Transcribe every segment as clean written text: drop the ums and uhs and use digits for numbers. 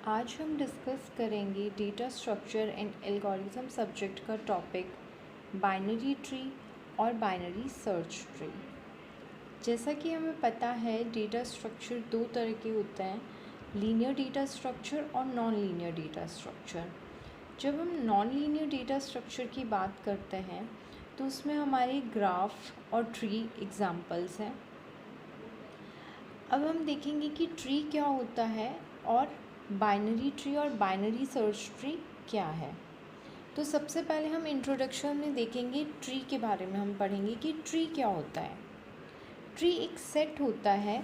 आज हम डिस्कस करेंगे data structure and algorithm subject का टॉपिक बाइनरी ट्री और बाइनरी सर्च ट्री। जैसा कि हमें पता है डेटा स्ट्रक्चर दो तरह के होते हैं, लीनियर डेटा स्ट्रक्चर और नॉन लीनियर डेटा स्ट्रक्चर। जब हम नॉन लीनियर डेटा स्ट्रक्चर की बात करते हैं तो उसमें हमारे ग्राफ और ट्री एग्जाम्पल्स हैं। अब हम देखेंगे कि ट्री क्या होता है और बाइनरी ट्री और बाइनरी सर्च ट्री क्या है। तो सबसे पहले हम इंट्रोडक्शन में देखेंगे ट्री के बारे में, हम पढ़ेंगे कि ट्री क्या होता है। ट्री एक सेट होता है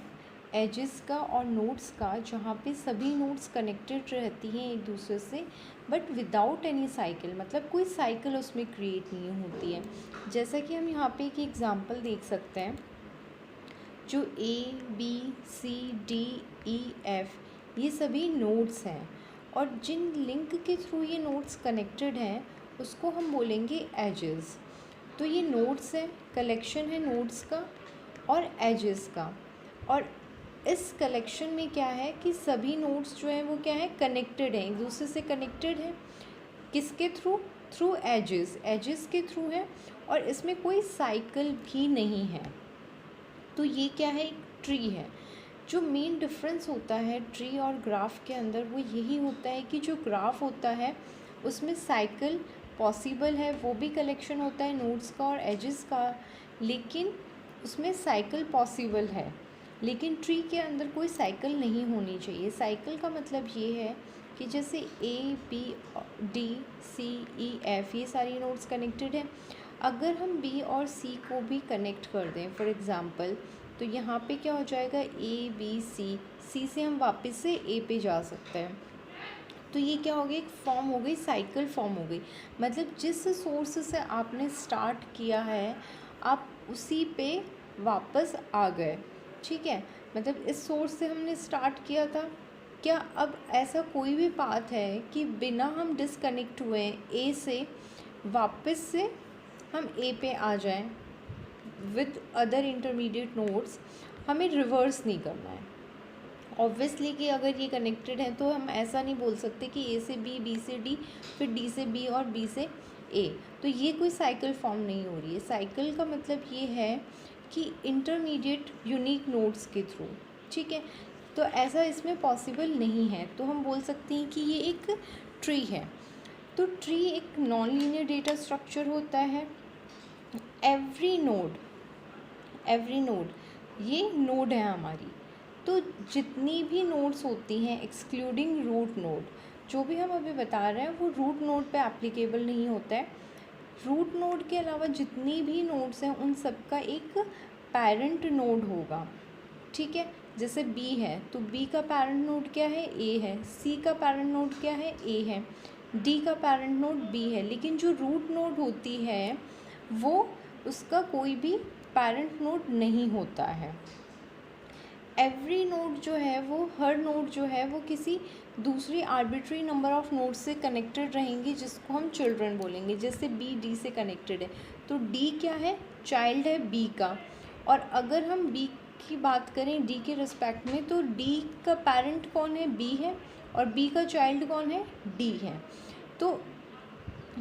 एजेस का और नोड्स का, जहाँ पे सभी नोड्स कनेक्टेड रहती हैं एक दूसरे से, बट विदाउट एनी साइकिल, मतलब कोई साइकिल उसमें क्रिएट नहीं होती है। जैसा कि हम यहाँ पे एक एग्जांपल देख सकते हैं, जो A B C D E F ये सभी नोड्स हैं और जिन लिंक के थ्रू ये नोड्स कनेक्टेड हैं उसको हम बोलेंगे एजेस। तो ये नोड्स हैं, कलेक्शन है नोड्स का और एजेस का। और इस कलेक्शन में क्या है कि सभी नोड्स जो हैं वो क्या है, कनेक्टेड हैं, एक दूसरे से कनेक्टेड हैं। किसके थ्रू? थ्रू एजेस के थ्रू है और इसमें कोई साइकिल भी नहीं है। तो ये क्या है, एक ट्री है। जो मेन डिफरेंस होता है ट्री और ग्राफ के अंदर वो यही होता है कि जो ग्राफ होता है उसमें साइकिल पॉसिबल है, वो भी कलेक्शन होता है नोड्स का और एजेस का, लेकिन उसमें साइकिल पॉसिबल है। लेकिन ट्री के अंदर कोई साइकिल नहीं होनी चाहिए। साइकिल का मतलब ये है कि जैसे A B D C E F ये सारी नोड्स कनेक्टेड हैं, अगर हम बी और सी को भी कनेक्ट कर दें फॉर एग्ज़ाम्पल, तो यहाँ पे क्या हो जाएगा, ए बी सी से हम वापस से ए पे जा सकते हैं। तो ये क्या हो गया, एक फॉर्म हो गई, साइकिल फॉर्म हो गई। मतलब जिस सोर्स से आपने स्टार्ट किया है आप उसी पे वापस आ गए। ठीक है, मतलब इस सोर्स से हमने स्टार्ट किया था। क्या अब ऐसा कोई भी पाथ है कि बिना हम डिसकनेक्ट हुए ए से वापस से हम ए पे आ जाएं विद अदर इंटरमीडिएट नोड्स? हमें रिवर्स नहीं करना है। ऑब्वियसली कि अगर ये कनेक्टेड है तो हम ऐसा नहीं बोल सकते कि ए से बी, बी से डी, फिर डी से बी और बी से ए। तो ये कोई साइकिल फॉर्म नहीं हो रही है। साइकिल का मतलब ये है कि इंटरमीडिएट यूनिक नोड्स के थ्रू। ठीक है, तो ऐसा इसमें पॉसिबल नहीं है। तो हम बोल सकते हैं कि ये एक ट्री है। तो ट्री एक नॉन लीनियर डेटा स्ट्रक्चर होता है। एवरी नोड ये नोड है हमारी। तो जितनी भी नोड्स होती हैं एक्सक्लूडिंग रूट नोड, जो भी हम अभी बता रहे हैं वो रूट नोड पे एप्लीकेबल नहीं होता है। रूट नोड के अलावा जितनी भी नोड्स हैं उन सब का एक पेरेंट नोड होगा। ठीक है, जैसे बी है तो बी का पेरेंट नोड क्या है, ए है। सी का पेरेंट नोड क्या है, ए है। डी का पेरेंट नोड बी है। लेकिन जो रूट नोड होती है वो उसका कोई भी पेरेंट नोड नहीं होता है। एवरी नोड जो है वो, हर नोड जो है वो किसी दूसरी आर्बिट्री नंबर ऑफ नोड से कनेक्टेड रहेंगे जिसको हम चिल्ड्रन बोलेंगे। जैसे बी डी से कनेक्टेड है तो डी क्या है, चाइल्ड है बी का। और अगर हम बी की बात करें डी के रिस्पेक्ट में, तो डी का पेरेंट कौन है, बी है, और बी का चाइल्ड कौन है, डी है। तो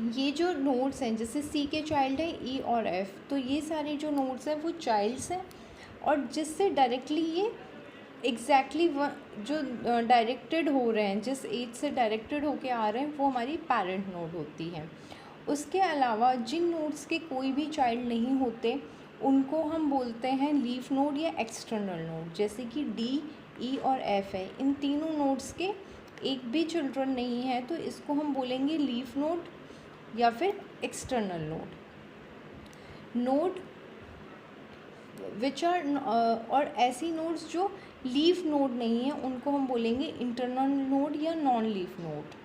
ये जो नोड्स हैं, जैसे सी के चाइल्ड है ई और एफ, तो ये सारे जो नोड्स हैं वो चाइल्ड्स हैं और जिससे डायरेक्टली ये एग्जैक्टली जो डायरेक्टेड हो रहे हैं, जिस एज से डायरेक्टेड होके आ रहे हैं वो हमारी पेरेंट नोड होती है। उसके अलावा जिन नोड्स के कोई भी चाइल्ड नहीं होते उनको हम बोलते हैं लीफ नोड या एक्सटर्नल नोड। जैसे कि डी ई और एफ है, इन तीनों नोड्स के एक भी चिल्ड्रन नहीं है तो इसको हम बोलेंगे लीफ नोड या फिर एक्सटर्नल नोड विच आर, और ऐसी नोड्स जो लीफ नोड नहीं है उनको हम बोलेंगे इंटरनल नोड या नॉन लीफ नोड।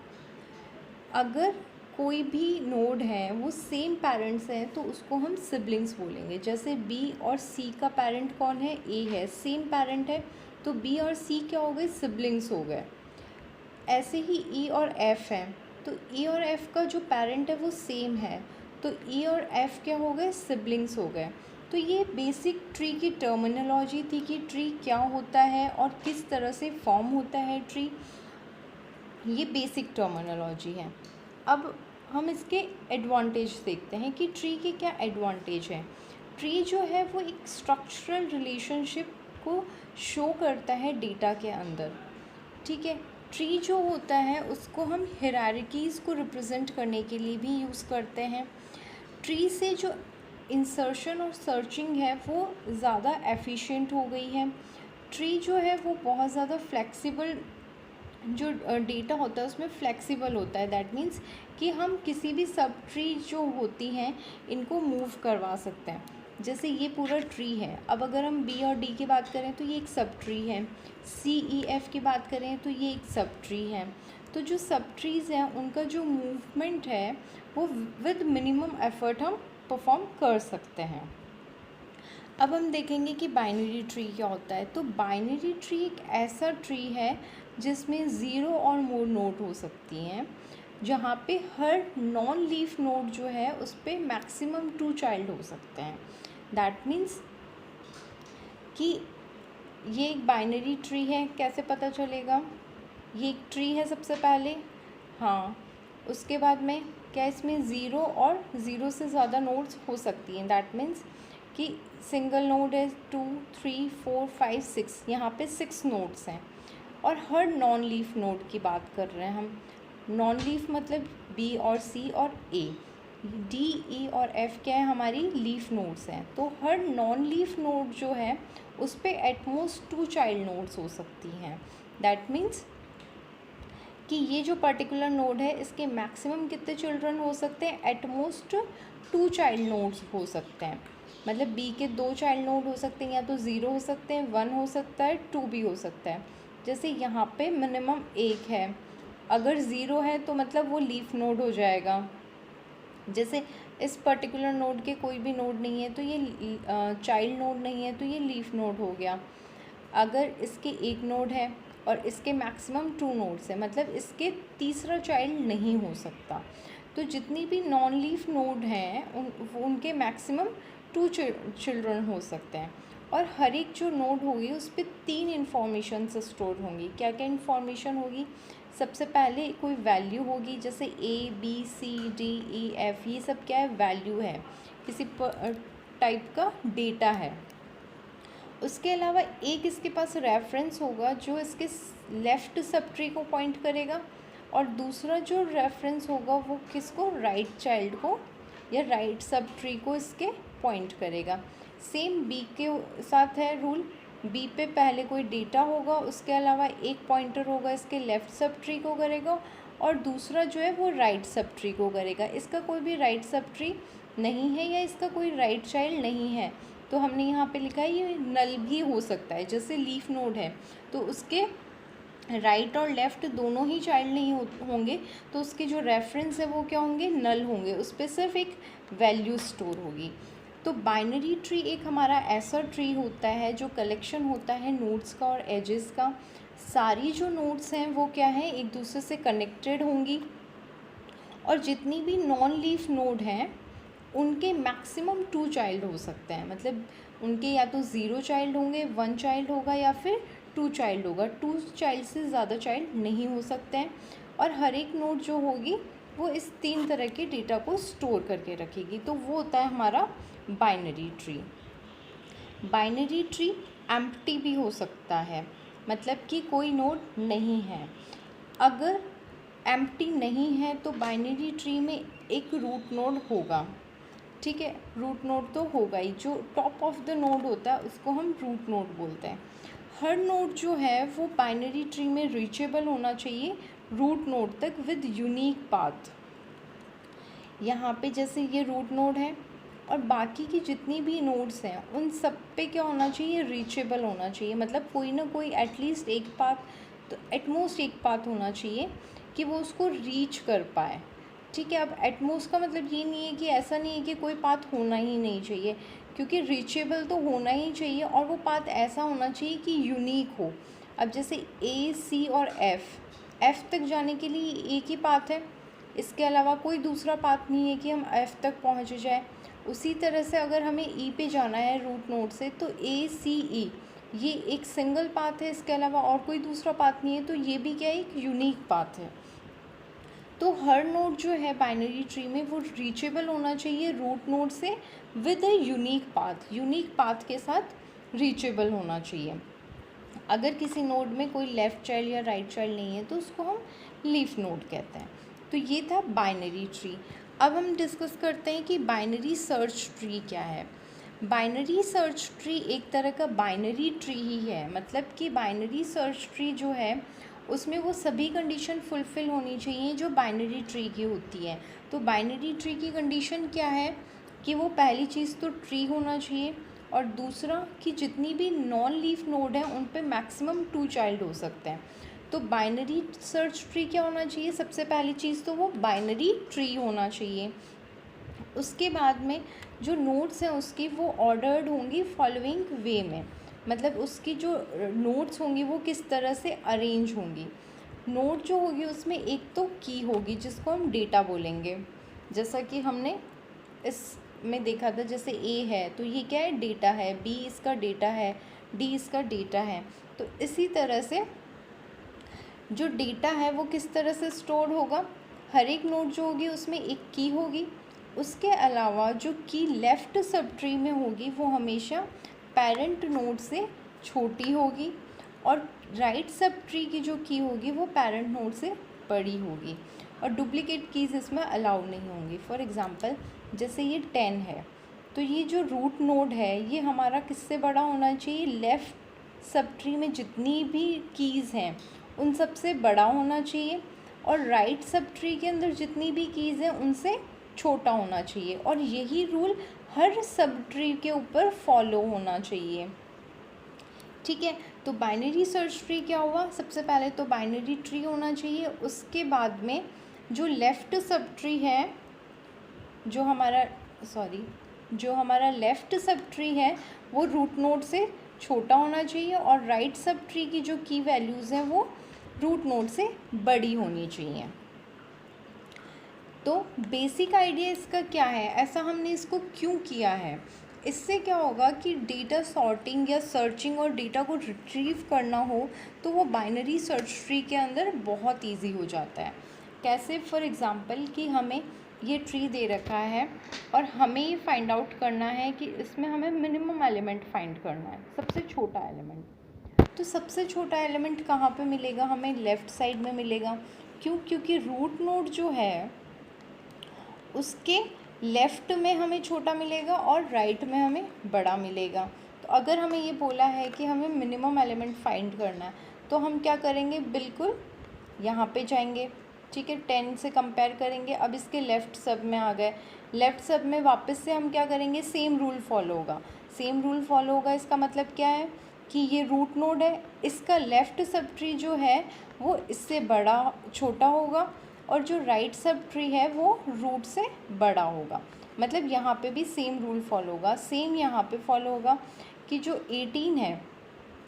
अगर कोई भी नोड है वो सेम पेरेंट्स हैं तो उसको हम सिबलिंग्स बोलेंगे। जैसे बी और सी का पेरेंट कौन है, ए है, सेम पेरेंट है, तो बी और सी क्या हो गए, सिबलिंग्स हो गए। ऐसे ही ई और एफ है, तो ई और एफ का जो पेरेंट है वो सेम है, तो ई और एफ क्या हो गए, सिबलिंग्स हो गए। तो ये बेसिक ट्री की टर्मिनोलॉजी थी कि ट्री क्या होता है और किस तरह से फॉर्म होता है ट्री। ये बेसिक टर्मिनोलॉजी है। अब हम इसके एडवांटेज देखते हैं कि ट्री के क्या एडवांटेज हैं। ट्री जो है वो एक स्ट्रक्चरल रिलेशनशिप को शो करता है डेटा के अंदर, ठीक है। ट्री जो होता है उसको हम हायरार्कीज़ को रिप्रेजेंट करने के लिए भी यूज़ करते हैं। ट्री से जो इंसर्शन और सर्चिंग है वो ज़्यादा एफिशिएंट हो गई है। ट्री जो है वो बहुत ज़्यादा फ्लेक्सिबल, जो डेटा होता है उसमें फ्लेक्सिबल होता है। दैट मीन्स कि हम किसी भी सब ट्री जो होती हैं इनको मूव करवा सकते हैं। जैसे ये पूरा ट्री है, अब अगर हम बी और डी की बात करें तो ये एक सब ट्री है, सी ई एफ की बात करें तो ये एक सब ट्री है। तो जो सब ट्रीज़ हैं उनका जो मूवमेंट है वो विद मिनिमम एफर्ट हम परफॉर्म कर सकते हैं। अब हम देखेंगे कि बाइनरी ट्री क्या होता है। तो बाइनरी ट्री एक ऐसा ट्री है जिसमें ज़ीरो और मोर नोड हो सकती हैं, जहाँ पे हर नॉन लीफ नोड जो है उस पर मैक्सिमम 2 चाइल्ड हो सकते हैं। दैट मीन्स कि ये एक बाइनरी ट्री है। कैसे पता चलेगा? ये एक ट्री है सबसे पहले, हाँ। उसके बाद में क्या इसमें ज़ीरो और ज़ीरो से ज़्यादा नोड्स हो सकती हैं। दैट मीन्स कि सिंगल नोड है 2 3 4 5 6, यहाँ पे 6 नोड्स हैं। और हर नॉन लीफ नोड की बात कर रहे हैं हम। नॉन लीफ मतलब बी और सी और ए, डी ई और एफ क्या है, हमारी लीफ नोड्स हैं। तो हर नॉन लीफ नोड जो है उस पर एटमोस्ट 2 चाइल्ड नोड्स हो सकती हैं। दैट मीन्स कि ये जो पर्टिकुलर नोड है इसके मैक्सिमम कितने चिल्ड्रन हो सकते हैं? एटमोस्ट 2 चाइल्ड नोड्स हो सकते हैं। मतलब बी के 2 चाइल्ड नोड हो सकते हैं, या तो 0 हो सकते हैं, 1 हो सकता है, 2 भी हो सकता है। जैसे यहाँ पे मिनिमम 1 है, अगर 0 है तो मतलब वो लीफ नोड हो जाएगा। जैसे इस पर्टिकुलर नोड के कोई भी नोड नहीं है तो ये चाइल्ड नोड नहीं है तो ये लीफ नोड हो गया। अगर इसके एक नोड है और इसके मैक्सिमम 2 नोड्स है, मतलब इसके तीसरा चाइल्ड नहीं हो सकता। तो जितनी भी नॉन लीफ नोड हैं उनके मैक्सिमम 2 चिल्ड्रन हो सकते हैं। और हर एक जो नोड होगी उस पर 3 इन्फॉर्मेशन से स्टोर होंगी। क्या क्या इन्फॉर्मेशन होगी? सबसे पहले कोई वैल्यू होगी, जैसे A B C D E F, ये सब क्या है? वैल्यू है, किसी टाइप का डेटा है। उसके अलावा एक इसके पास रेफरेंस होगा जो इसके लेफ़्ट सब ट्री को पॉइंट करेगा, और दूसरा जो रेफरेंस होगा वो किसको? राइट चाइल्ड को या राइट सब ट्री को इसके पॉइंट करेगा। सेम बी के साथ है रूल। बी पे पहले कोई डेटा होगा, उसके अलावा एक पॉइंटर होगा इसके लेफ़्ट सब ट्री को करेगा, और दूसरा जो है वो राइट सब ट्री को करेगा। इसका कोई भी राइट सब ट्री नहीं है या इसका कोई राइट चाइल्ड नहीं है तो हमने यहाँ पे लिखा है ये नल भी हो सकता है। जैसे लीफ नोड है तो उसके राइट और लेफ़्ट दोनों ही चाइल्ड नहीं होंगे तो उसके जो रेफरेंस है वो क्या होंगे? नल होंगे, उस पर सिर्फ एक वैल्यू स्टोर होगी। तो बाइनरी ट्री एक हमारा ऐसा ट्री होता है जो कलेक्शन होता है नोड्स का और एजेस का। सारी जो नोड्स हैं वो क्या है? एक दूसरे से कनेक्टेड होंगी, और जितनी भी नॉन लीफ नोड हैं उनके मैक्सिमम 2 चाइल्ड हो सकते हैं। मतलब उनके या तो 0 चाइल्ड होंगे, 1 चाइल्ड होगा, या फिर 2 चाइल्ड होगा। 2 चाइल्ड से ज़्यादा चाइल्ड नहीं हो सकते हैं। और हर एक नोड जो होगी वो इस 3 तरह के डेटा को स्टोर करके रखेगी। तो वो होता है हमारा binary tree. Binary tree empty भी हो सकता है, मतलब कि कोई नोड नहीं है। अगर एम्प्टी नहीं है तो बाइनरी ट्री में एक रूट नोड होगा, ठीक है। रूट नोड तो होगा ही, जो टॉप ऑफ द नोड होता है उसको हम रूट नोड बोलते हैं। हर नोड जो है वो बाइनरी ट्री में रीचेबल होना चाहिए रूट नोड तक विद यूनिक पाथ। यहाँ पे जैसे ये रूट नोड है और बाकी की जितनी भी नोड्स हैं उन सब पे क्या होना चाहिए? रीचेबल होना चाहिए। मतलब कोई ना कोई एटलीस्ट एक पाथ, तो एटमोस्ट एक पाथ होना चाहिए कि वो उसको रीच कर पाए, ठीक है। अब एटमोस्ट का मतलब ये नहीं है कि ऐसा नहीं है कि कोई पाथ होना ही नहीं चाहिए, क्योंकि रीचेबल तो होना ही चाहिए, और वो पाथ ऐसा होना चाहिए कि यूनिक हो। अब जैसे ए सी और एफ़ तक जाने के लिए एक ही पाथ है, इसके अलावा कोई दूसरा पाथ नहीं है कि हम एफ़ तक पहुंच जाए। उसी तरह से अगर हमें ई पे जाना है रूट नोड से तो ए सी ई ये एक सिंगल पाथ है, इसके अलावा और कोई दूसरा पाथ नहीं है, तो ये भी क्या है, एक यूनिक पाथ है। तो हर नोड जो है बाइनरी ट्री में वो रीचेबल होना चाहिए रूट नोड से विद ए यूनिक पाथ के साथ रीचेबल होना चाहिए। अगर किसी नोड में कोई लेफ़्ट चाइल्ड या राइट चाइल्ड नहीं है तो उसको हम लीफ नोड कहते हैं। तो ये था बाइनरी ट्री। अब हम डिस्कस करते हैं कि बाइनरी सर्च ट्री क्या है। बाइनरी सर्च ट्री एक तरह का बाइनरी ट्री ही है, मतलब कि बाइनरी सर्च ट्री जो है उसमें वो सभी कंडीशन फुलफ़िल होनी चाहिए जो बाइनरी ट्री की होती है। तो बाइनरी ट्री की कंडीशन क्या है कि वो पहली चीज़ तो ट्री होना चाहिए, और दूसरा कि जितनी भी नॉन लीफ नोड हैं उन पे मैक्सिमम 2 चाइल्ड हो सकते हैं। तो बाइनरी सर्च ट्री क्या होना चाहिए, सबसे पहली चीज़ तो वो बाइनरी ट्री होना चाहिए। उसके बाद में जो नोड्स हैं उसकी वो ऑर्डर्ड होंगी फॉलोइंग वे में, मतलब उसकी जो नोड्स होंगी वो किस तरह से अरेंज होंगी। नोड जो होगी उसमें एक तो की होगी जिसको हम डेटा बोलेंगे, जैसा कि हमने इसमें देखा था। जैसे ए है तो ये क्या है, डेटा है, बी इसका डेटा है, डी इसका डेटा है। तो इसी तरह से जो डेटा है वो किस तरह से स्टोर होगा, हर एक नोड जो होगी उसमें एक की होगी। उसके अलावा जो की लेफ़्ट सब ट्री में होगी वो हमेशा पेरेंट नोड से छोटी होगी, और राइट सब ट्री की जो की होगी वो पेरेंट नोड से बड़ी होगी, और डुप्लीकेट कीज़ इसमें अलाउ नहीं होंगी। फॉर एग्ज़ाम्पल जैसे ये 10 है तो ये जो रूट नोड है ये हमारा किससे बड़ा होना चाहिए, लेफ़्ट सब ट्री में जितनी भी कीज़ हैं उन सब से बड़ा होना चाहिए, और राइट सब ट्री के अंदर जितनी भी कीज़ हैं उनसे छोटा होना चाहिए। और यही रूल हर सब ट्री के ऊपर फॉलो होना चाहिए। ठीक है, तो बाइनरी सर्च ट्री क्या हुआ, सबसे पहले तो बाइनरी ट्री होना चाहिए। उसके बाद में जो लेफ़्ट सब ट्री है, जो हमारा लेफ़्ट सब ट्री है वो रूट नोड से छोटा होना चाहिए, और राइट सब ट्री की जो की वैल्यूज़ हैं वो रूट नोड से बड़ी होनी चाहिए। तो बेसिक आइडिया इसका क्या है, ऐसा हमने इसको क्यों किया है, इससे क्या होगा कि डेटा सॉर्टिंग या सर्चिंग और डेटा को रिट्रीव करना हो तो वो बाइनरी सर्च ट्री के अंदर बहुत इजी हो जाता है। कैसे, फॉर एग्ज़ाम्पल कि हमें ये ट्री दे रखा है और हमें ये फाइंड आउट करना है कि इसमें हमें मिनिमम एलिमेंट फाइंड करना है, सबसे छोटा एलिमेंट। तो सबसे छोटा एलिमेंट कहाँ पे मिलेगा, हमें लेफ़्ट साइड में मिलेगा। क्यों, क्योंकि रूट नोड जो है उसके लेफ़्ट में हमें छोटा मिलेगा और राइट में हमें बड़ा मिलेगा। तो अगर हमें ये बोला है कि हमें मिनिमम एलिमेंट फाइंड करना है तो हम क्या करेंगे, बिल्कुल यहाँ पे जाएंगे। ठीक है, 10 से कंपेयर करेंगे, अब इसके लेफ़्ट सब में आ गए, लेफ़्ट सब में वापस से हम क्या करेंगे, सेम रूल फॉलो होगा। सेम रूल फॉलो होगा इसका मतलब क्या है कि ये रूट नोड है, इसका लेफ़्ट सब ट्री जो है वो इससे बड़ा छोटा होगा, और जो राइट सब ट्री है वो रूट से बड़ा होगा। मतलब यहाँ पे भी सेम रूल फॉलो होगा। सेम यहाँ पे फॉलो होगा कि जो 18 है,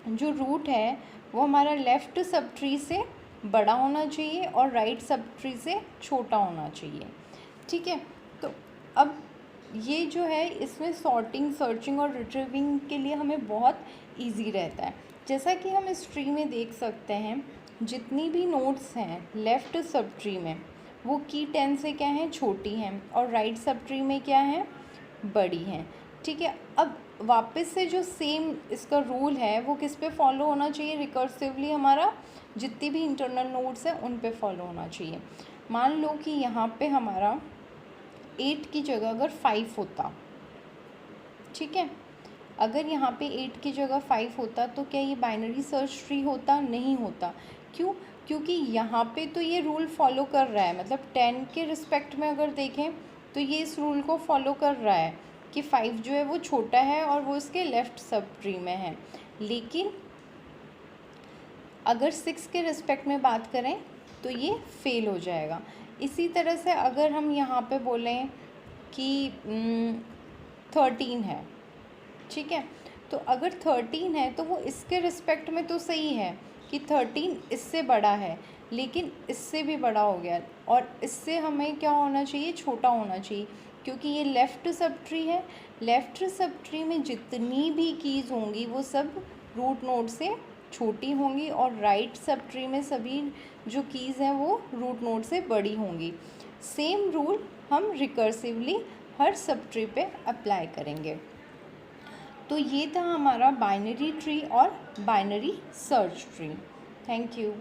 जो रूट है वो हमारा लेफ़्ट सब ट्री से बड़ा होना चाहिए और राइट सब ट्री से छोटा होना चाहिए। ठीक है, तो अब ये जो है इसमें सॉर्टिंग, सर्चिंग और रिट्रीविंग के लिए हमें बहुत ईजी रहता है। जैसा कि हम इस ट्री में देख सकते हैं, जितनी भी नोड्स हैं लेफ़्ट सब ट्री में वो की 10 से क्या हैं, छोटी हैं, और राइट सब ट्री में क्या है, बड़ी हैं। ठीक है, अब वापस से जो सेम इसका रूल है वो किस पे फॉलो होना चाहिए, रिकर्सिवली हमारा जितनी भी इंटरनल नोड्स हैं उन पे फॉलो होना चाहिए। मान लो कि यहाँ पे हमारा 8 की जगह अगर 5 होता, ठीक है, अगर यहाँ पे 8 की जगह 5 होता तो क्या ये बाइनरी सर्च ट्री होता, नहीं होता। क्यों, क्योंकि यहाँ पे तो ये रूल फॉलो कर रहा है, मतलब 10 के रिस्पेक्ट में अगर देखें तो ये इस रूल को फॉलो कर रहा है कि 5 जो है वो छोटा है और वो इसके लेफ़्ट सब ट्री में है। लेकिन अगर 6 के रिस्पेक्ट में बात करें तो ये फेल हो जाएगा। इसी तरह से अगर हम यहाँ पे बोलें कि 13 है, ठीक है, तो अगर 13 है तो वो इसके रिस्पेक्ट में तो सही है कि 13 इससे बड़ा है, लेकिन इससे भी बड़ा हो गया, और इससे हमें क्या होना चाहिए, छोटा होना चाहिए, क्योंकि ये लेफ़्ट सब ट्री है। लेफ़्ट सब ट्री में जितनी भी कीज़ होंगी वो सब रूट नोड से छोटी होंगी और राइट सब ट्री में सभी जो कीज़ हैं वो रूट नोड से बड़ी होंगी। सेम रूल हम रिकर्सिवली हर सब ट्री पे अप्लाई करेंगे। तो ये था हमारा बाइनरी ट्री और binary search tree. Thank you.